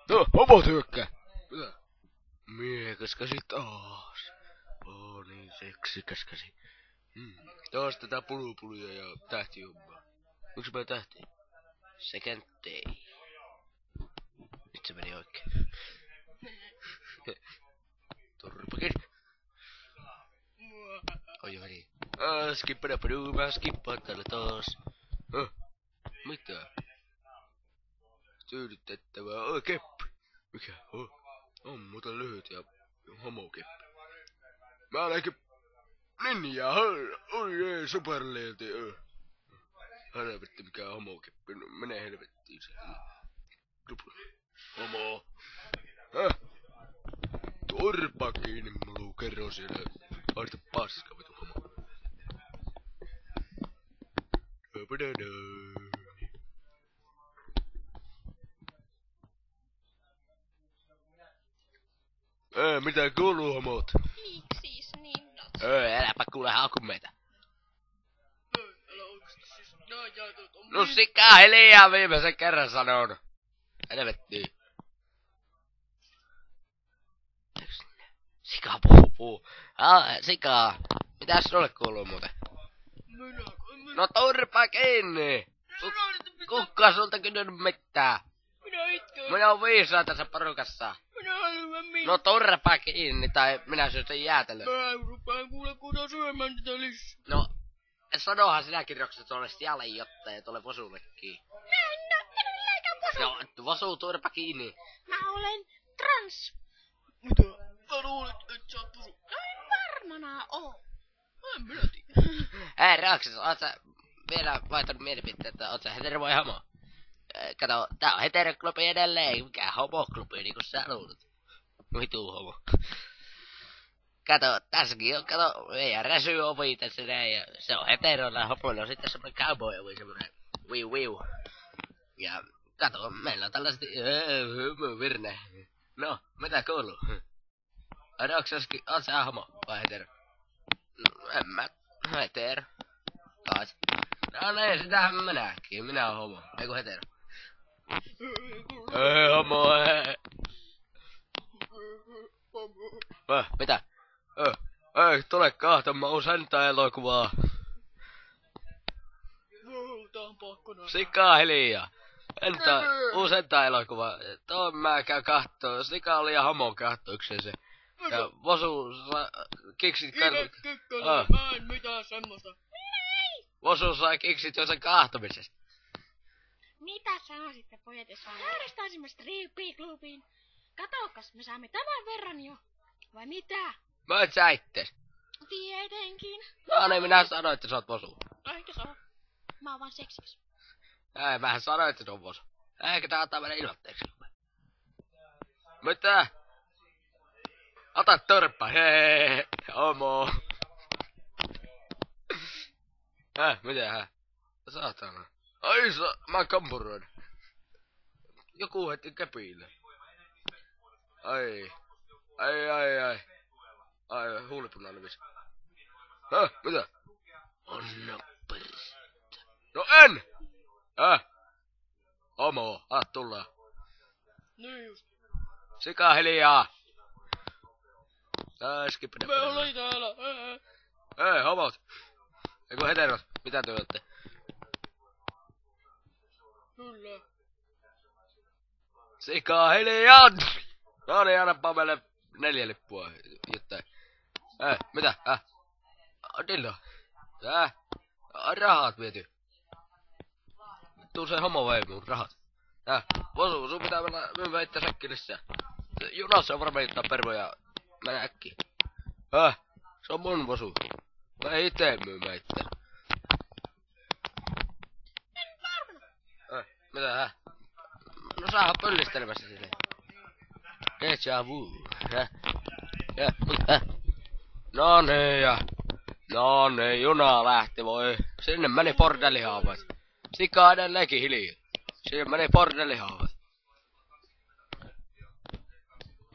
No, homot hyökkää. Mitä? Miekäs käsi taas. Niin seksikäs käsi. Taas tätä pulupuluja ja tähtihommaa. Miksi mä tähti? Second day. Nyt se meni oikein. Turpakin. Oi meni. Skippadapadu, mä skippaan täällä taas. Mitä? Tyydytettävää. Keppi. Mikä? On muuten lyhyt ja homokeppi. Mä olenkin ninja. Oi ei, superleelti. Helvetti mikä homokeppi. Mene helvettiin se. Homo. Turpa kiinni muluu kerro siellä. Haista paska vitu homo. Mitä kuuluu homot? Miksi ninnat? Äläpä kuule hauku meitä. No sikaa hiljaa viimeisen kerran sanon. Helvettiin. Sika puhuu. Sikaa. Mitäs sulle kuuluu muuten? No turpa kiinni. Kukka sulta kysynyt mitään. Minä oon viisaa tässä porukassa. No turpa kiinni tai minä syön sen jäätelön. Mä rupaan kuule kuulla syömään tätä lisää. No, sanohan sinäkin Rokset tuolle sijalle jotta ja tuolle Vosullekin. En ole läikään Vosu. No, Vosu turpa kiinni. Mä olen trans. Mitä? Mä luulet, et sä oot Vosu. En varmana oo. Mä en minä tiedä. Rokset, oot sä vielä vaihtanut mielipiteen, että oot sä hetero vai homo? Kato, tää on heteroklubi edelleen, mikä homoklubi niinku sä luulet. Vitu homo. Kato, tässäkin on, kato, meidän räsyovi tässä näin, ja se on heteroilla ja homoilla on sitten semmonen cowboy-ovi, semmonen wiu. Ja kato, meillä on tällaiset, virne. No, mitä kuuluu? Oot sä homo vai hetero? No, en mä, hetero. Kaas. No niin, sitähän mä nähkin, minä oon homo, eiku hetero. Homo, mitä? Ei, tule kahtomaan uusenta elokuvaa. Tää on pakkona. Sikaa hiljaa. Entä uusenta elokuvaa? Tuon mä käyn kahtoo. Sika oli ja homo kahtoikseen se. Ja Vosu kiksit Kekkonen, mä en mitään semmoista. Vosu sai kiksit jo sen kahtomisesta. Mitä sanoisitte pojat, jos järjestäisimme strippiklubiin? Katokas, me saamme tämän verran jo. Vai mitä? Mä et sä ittees. Tietenkin. No niin, minä sanoin, että sä oot Vosu. Eikä se oo. Mä oon vaan seksikäs. Ei, mähän sanoin, että se on Vosu. Eikä tää ottaa meidän ilmoitteeksi. Mitä? Ota törppä, hei, homo. Mitä? Saatana. Ai mä kampuroin. Joku heti kepille. Ai, huulipuna levis. Mitä? Anna peristä. No en! Homo, tullaan. Niin just. Sika hiljaa. Me ollaan täällä. Ei, homot. Eiku heterot, mitä te olette? Kyllä. Sika hiljaa! No niin, annapa meille 4 lippua, jotain. Mitä? Dillo. Rahat viety. Tuu se homo vei mun rahat. Vosu, sun pitää mennä myymään itse säkki lisää. Junassa on varmaan jotain pervoja. Mennä äkkiä. Se on mun Vosu. Mä en ite myymään itse. En varmana. Mitä? No saahan pöllistelemässä silleen. Deja vu. No niin, juna lähti voi. Sinne meni bordellihaavat. Sika edelleenkin hiljaa. Sinne meni bordellihaavat.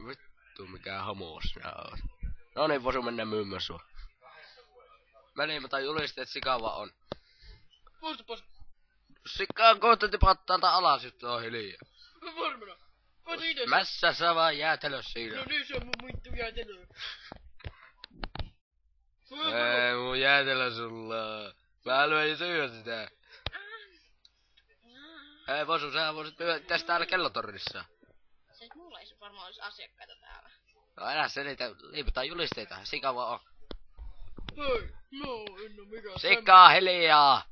Vittu mikä homos nää on. No niin, Vosu mennä myymään sua. Välimätä julisteet sika vaan on. Pois. Sika on kohta tipattaa täältä alas, jos on hiljaa. Varmana. Kato itse. Mässä sä vaan jäätelö siinä. No niin, se on mun muittu jäätelö. Ei mun jäätelö sulla. Mä haluan syödä sitä. Ei Vosu, sä voisit tästä täällä kellotornissa. Se mulla ei varmaan olisi asiakkaita täällä. No älä selitä, liiputaan julisteita. Sika vaan on. Hei, no en oo mikään Sika hiljaa!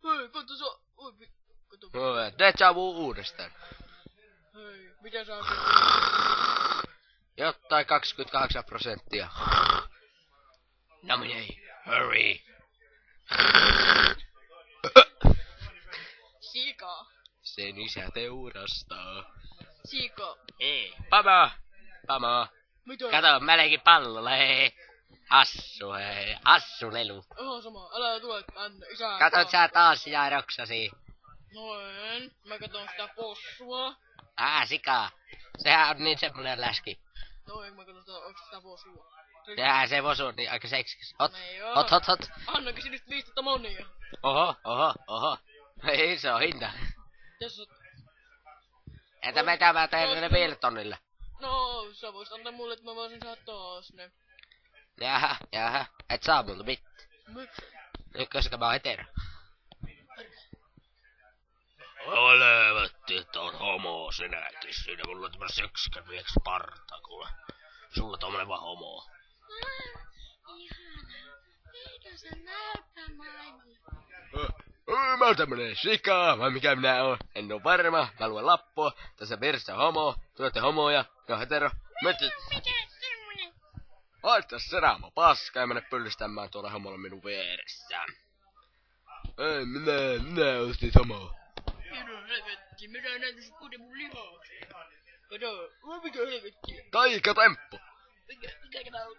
Hei, kato sä... Oi, kato. Deja vu uudestaan. Hei, mitä sä oot? Jotain 28%. Nominate. Hurry. Sika. Sen isä teurastaa. Sika. Ei. Pama. Pama. Mitä? Kato, mä leikin pallolla, hei. Hassu, hei. Hassu lelu. Ihan sama, älä tule tänne, isä. Katot sä taas jääroksasi. No en. Mä katon sitä possua. Sika. Sehän on niin semmonen läski. No en, mä katon sitä, onks sitä possua. Sehän se Vosu niin aika seksikäs. Hot. Ei oo. Hot, hot, hot. Annakin sinistä 15 monia. Oho. Ei se on hinta. Jos Entä mitä mä teen ne 5 tonnilla? no, sä voisit antaa mulle, että mä voisin saada taas ne. Jaha. Et saa multa mitään. Miksi? Nyt koska mä oon hetero. Olevetti, että on homo sinäkin siinä. Mulla on tämmönen sekskä vieks parta, kuule. Sulla tommonen vaan homo. Ihana. Eikö se näytä nainen? Mä oon tämmönen sika, vai mikä minä oon? En oo varma, mä luen lappua. Tässä verssä homo, tuotte homoja, ja hetero. Mikä semmonen? Laita se raamo paska ja mene pyllistämään tuolla homolla minun vieressä. Ei, minä ostin homoa. Minä helvetti, minä näytän sit kuuden mun lihaksia. Kato, mikä helvetti? Taikatemppu! Mikä kato?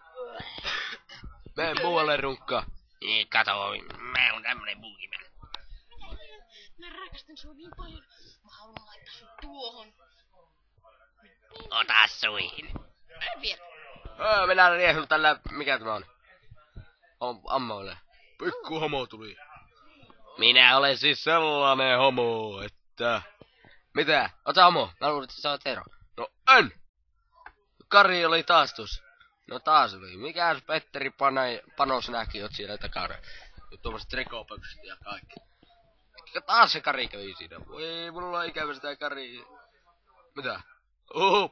Mene muualle runkkaa. Niin, kato, mä oon tämmönen buukimen. Mä rakastan sua niin paljon. Mä haluan laittaa sut tuohon. Ota suihin. En vielä. Minä riehun tällä, mikä tämä on? Ammoille. Pikku homo tuli. Minä olen siis sellainen homo, että... Mitä? Ota homo. Mä luulen, että sä oot hetero. No en! Kari oli taas tuossa. No taas oli. Mikäs Petteri Panos näki, oot siellä takana. Tuommoiset trikopöksyt ja kaikki. Taas se Kari kävi siinä. Ei, mulla on ikävä sitä Kari. Mitä?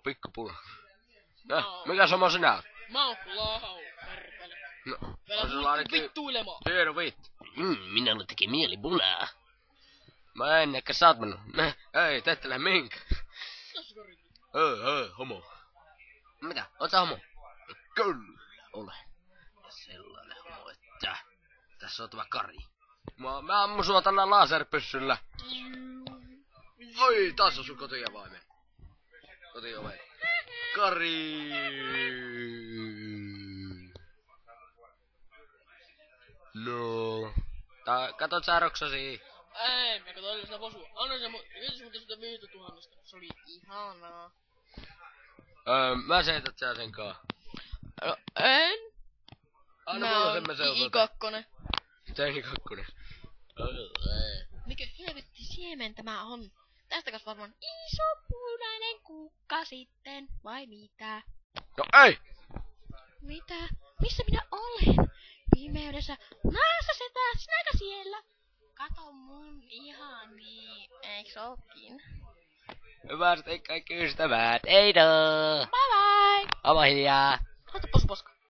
Pikku pula. No, mikä sama sinä oot? Mä oon lahau, perkele. No, Vielä on sulla ainakin... vittuilemaan. Hieno vitti. Minulle teki mieli punaa. Mä en ehkä sä oot mennyt. Ei, te ette lähde mihinkään. Tässä Kari. Homo. Mitä? Oot sä homo? Kyllä, ole. Sellainen homo, että... Tässä on tämä Kari. Mä ammun sua tällä laserpyssyllä. Oi, taas on sun kotiavaimen. Kotioven. Kari! No. Katot sä roksasi? Ei, mä katsoin sitä posua. Anna se mun, kiitos mutta sitä 5000. Se oli ihanaa. Mä seität sä sen kaa. No, en. Anna Mä mulla oon sen mä seutan. I2. Teini kakkonen. Mikä helvetti siementä mä on? Tästä kas varmaan iso punainen kukka sitten, vai mitä? No ei! Mitä? Missä minä olen? Pimeydessä. Maassa setä, sinäkö siellä? Kato mun ihani, eiks ookin? Hyvät kaikki ystävät, eidoo! Bye bye! Oma hiljaa! Laita posu poska.